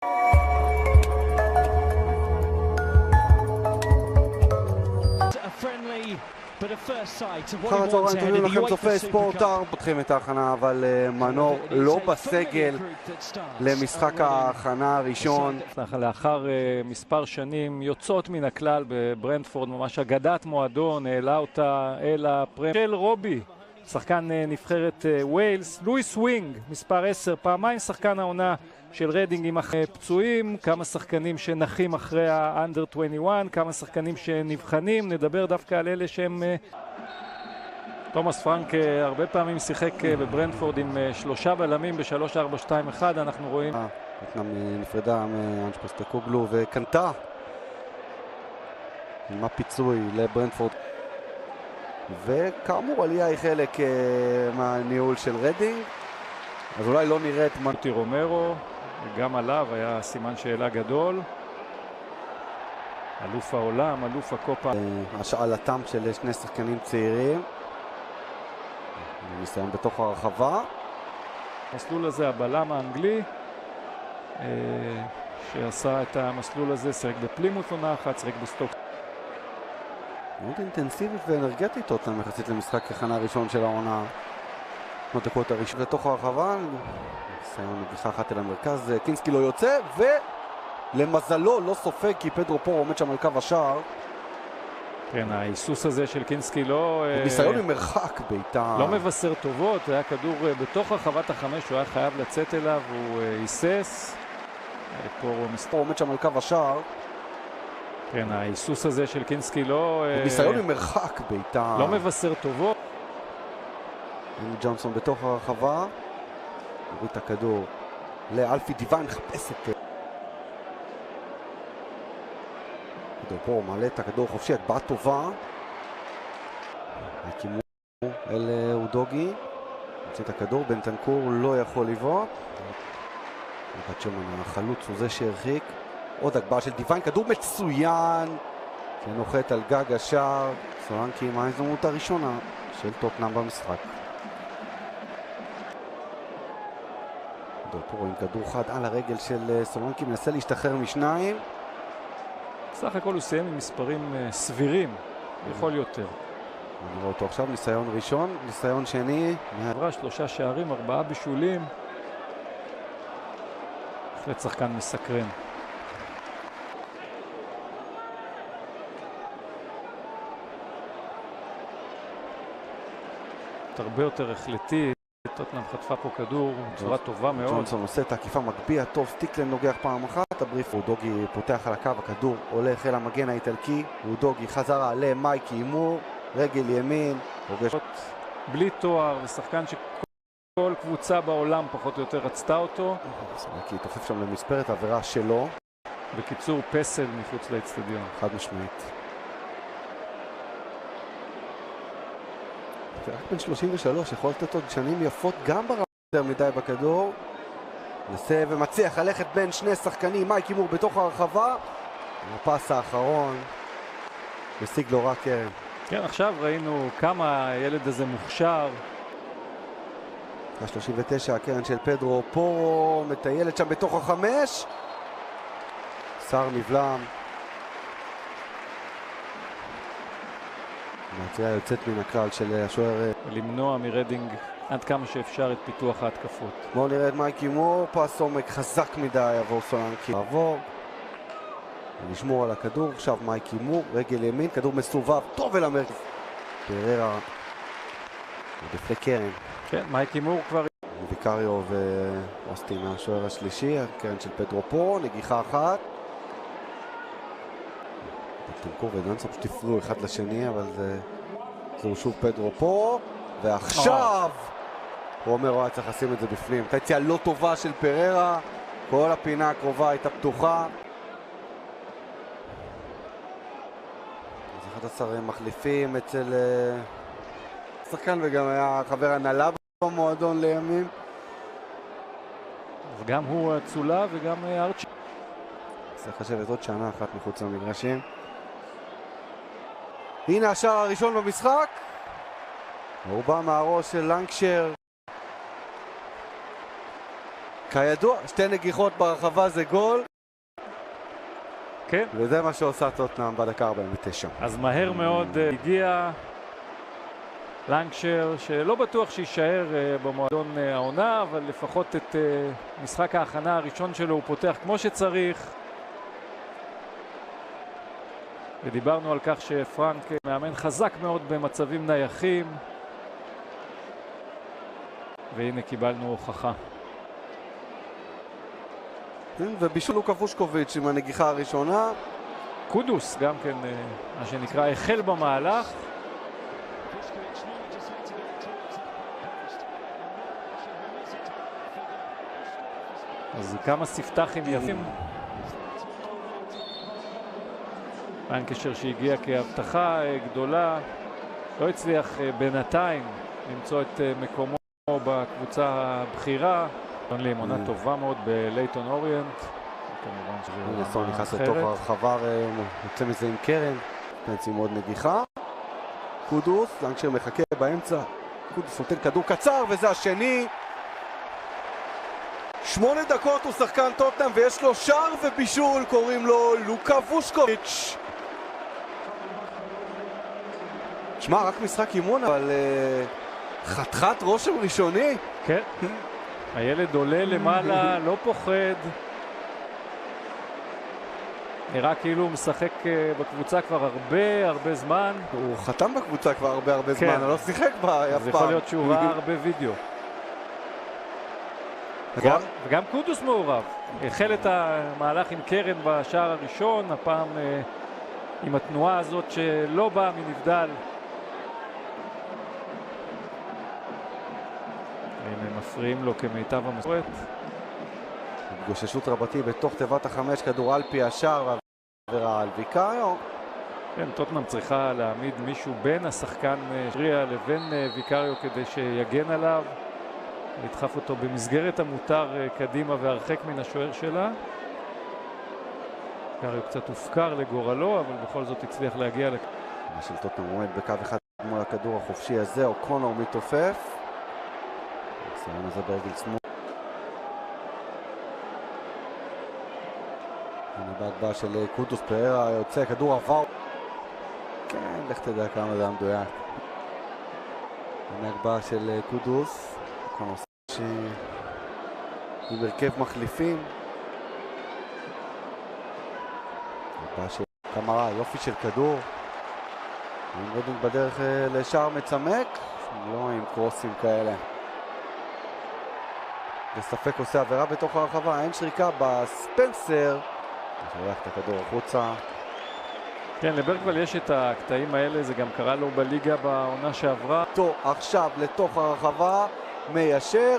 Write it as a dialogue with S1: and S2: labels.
S1: אחר הצהריים טובים לכם צופי ספורט 4. פותחים את ההכנה, אבל מנור לא בסגל למשחק ההכנה הראשון.
S2: לאחר מספר שנים יוצאות מן הכלל בברנטפורד, ממש אגדת מועדון, העלה אותה אל הפרמייר של רובי, שחקן נבחרת ווילס. לואיס ווינג, מספר 10, פעמיים שחקן העונה של רדינג עם פצועים, כמה שחקנים שנחים אחרי האנדר 21, כמה שחקנים שנבחנים. נדבר דווקא על אלה שהם... תומאס פרנק הרבה פעמים שיחק בברנטפורד עם 3 בלמים ב-3-4-2-1. אנחנו רואים
S1: נפרדה מאנג' פוסטקוגלו וקנתה עם הפיצוי לברנטפורד, וכאמור עלייה היא חלק מהניהול של רדינג, אז אולי לא נראית
S2: מוטי רומרו, גם עליו היה סימן שאלה גדול. אלוף העולם, אלוף הקופה.
S1: השאלתם של שני שחקנים צעירים, ניסיון בתוך הרחבה.
S2: המסלול הזה, הבלם האנגלי שעשה את המסלול הזה, שיחק בפלימות עונה אחת, שיחק בסטוק.
S1: מאוד אינטנסיבית ואנרגטית אותם יחסית למשחק הכנה הראשון של העונה. דקות הראשון לתוך הרחבה, ניסיון נגיחה אחת אל המרכז, קינסקי לא יוצא, ולמזלו לא סופג כי פדרו פורו עומד שם על קו השער.
S2: כן, ההיסוס הזה של קינסקי לא...
S1: ניסיון ממרחק בעיטה.
S2: לא מבשר טובות, היה כדור בתוך הרחבת החמש, הוא היה חייב לצאת אליו, הוא היסס.
S1: פורו עומד שם על קו השער.
S2: כן, ההיסוס הזה של קינסקי לא...
S1: ניסיון ממרחק בעיטה.
S2: לא מבשר טובות.
S1: ג'ונסון בתוך הרחבה. הוריד את הכדור לאלפי דיוויין, חפש את... פה מעלה את הכדור חופשי, הטבעה טובה. הקימו אל אודוגי. מוציא את הכדור, בנטנקור לא יכול לבעוט. החלוץ הוא זה שהרחיק. עוד הגבהה של דיוויין, כדור מצוין שנוחת על גג השער. סולנקי עם ההזדמנות הראשונה של טוטנהאם במשחק. פה רואים כדור חד על הרגל של סולנקי, מנסה להשתחרר משניים.
S2: סך הכל הוא סיים עם מספרים סבירים, יכול יותר.
S1: אני רואה אותו עכשיו, ניסיון ראשון, ניסיון שני.
S2: עברה 3 שערים, 4 בישולים. בהחלט שחקן מסקרן. הרבה יותר החלטי. טוטנהאם חטפה פה כדור בצורה טובה מאוד.
S1: ג'ונסון עושה את העקיפה, מגביה טוב, סטיקלן נוגח פעם אחת, הבריף. אודוגי פותח על הקו, הכדור הולך אל המגן האיטלקי. אודוגי חזרה למייקי הימור, רגל ימין, פוגשות
S2: בלי תואר, ושחקן שכל קבוצה בעולם פחות או יותר רצתה אותו.
S1: מייקי תופף שם למספרת, עבירה שלו.
S2: בקיצור, פסל מחוץ לאצטדיון.
S1: חד משמעית. זה רק בן 33, יכול לתת עוד שנים יפות גם ברמה יותר מדי בכדור. נסה ומצליח ללכת בין שני שחקנים, מייק הימור בתוך הרחבה. הפס האחרון משיג לו רק קרן.
S2: כן, עכשיו ראינו כמה הילד הזה מוכשר.
S1: 39, הקרן של פדרו פורו, מטיילת שם בתוך החמש. שר נבלם. מהצייה יוצאת מן הכלל של השוער.
S2: למנוע מרדינג עד כמה שאפשר את פיתוח ההתקפות.
S1: בואו נראה את מייק הימור, פס עומק חזק מדי עבור סולנקי. לעבור. נשמור על הכדור, עכשיו מייק הימור, רגל ימין, כדור מסובב, טוב אל המרכז. פררה. בפני קרן.
S2: כן, מייק הימור כבר...
S1: ויקריו ואוסטין השוער השלישי, הקרן של פדרו פורו, נגיחה אחת. טנקור וג'ונסון פשוט הפריעו אחד לשני, אבל זהו שוב פדרו פורו, ועכשיו רומרו היה צריך לשים את זה בפנים. הייתה יציאה לא טובה של פררה, כל הפינה הקרובה הייתה פתוחה. אז 11 מחליפים אצל שחקן, וגם היה חבר הנהלה במועדון לימים.
S2: וגם הוא צולה וגם ארצ'י.
S1: צריך לשבת עוד שנה אחת מחוץ למגרשים. הנה השער הראשון במשחק. הוא בא מהראש של לנקשר. כידוע, שתי נגיחות ברחבה זה גול.
S2: כן.
S1: וזה מה שעושה טוטנהאם בדקה 49.
S2: אז מהר מאוד הגיע לנגשר, שלא בטוח שישאר במועדון העונה, אבל לפחות את משחק ההכנה הראשון שלו הוא פותח כמו שצריך. ודיברנו על כך שפרנק מאמן חזק מאוד במצבים נייחים. והנה קיבלנו הוכחה.
S1: ובישול לוקה וושקוביץ' עם הנגיחה הראשונה.
S2: קודוס גם כן, מה שנקרא, החל במהלך. אז כמה ספתחים יפים. לנקשר שהגיע כהבטחה גדולה, לא הצליח בינתיים למצוא את מקומו בקבוצה הבכירה. לי עונה טובה מאוד בלייטון אוריינט. כמובן שזה
S1: סון נכנס לתוך הרחבה, יוצא מזה עם קרן, נצא עם עוד נגיחה. קודוס, לנגשר מחכה באמצע, קודוס נותן כדור קצר וזה השני. 8 דקות הוא שחקן טוטנהאם ויש לו שער ובישול, קוראים לו לוקה וושקוביץ'. תשמע, רק משחק אימון, אבל חתיכת רושם ראשוני.
S2: כן, הילד עולה למעלה, לא פוחד. נראה כאילו הוא משחק בקבוצה כבר הרבה זמן.
S1: הוא חתם בקבוצה כבר הרבה זמן, הוא לא שיחק בה אף פעם.
S2: זה יכול להיות שהוא ראה הרבה וידאו. וגם קודוס מעורב. החל את המהלך עם קרן בשער הראשון, הפעם עם התנועה הזאת שלא באה מנבדל. הם מפריעים לו כמיטב המסורת.
S1: התגוששות רבתי בתוך תיבת החמש, כדור על פי השער ועבירה על ויקריו.
S2: כן, טוטנהאם צריכה להעמיד מישהו בין השחקן שריה לבין ויקריו כדי שיגן עליו. לדחף אותו במסגרת המותר קדימה והרחק מן השוער שלה. ויקריו קצת הופקר לגורלו, אבל בכל זאת הצליח להגיע
S1: של טוטנהאם עומד בקו אחד מול הכדור החופשי הזה, אוקונור מתעופף. הניסיון הזה ברגל שמאל. הנה בהגבהה של קודוס, פררה יוצא, כדור עבר. כן, לך תדע כמה זה המדויק. הנה הגבהה של קודוס. אוקונור עם הרכב מחליפים. הגבהה של קמרה, יופי של כדור. רדינג בדרך לשער מצמק, לא עם קרוסים כאלה. בספק עושה עבירה בתוך הרחבה, אין שריקה בספנסר. שולח את הכדור החוצה.
S2: כן, לברגוול יש את הקטעים האלה, זה גם קרה לו בליגה בעונה שעברה.
S1: עכשיו לתוך הרחבה, מיישר.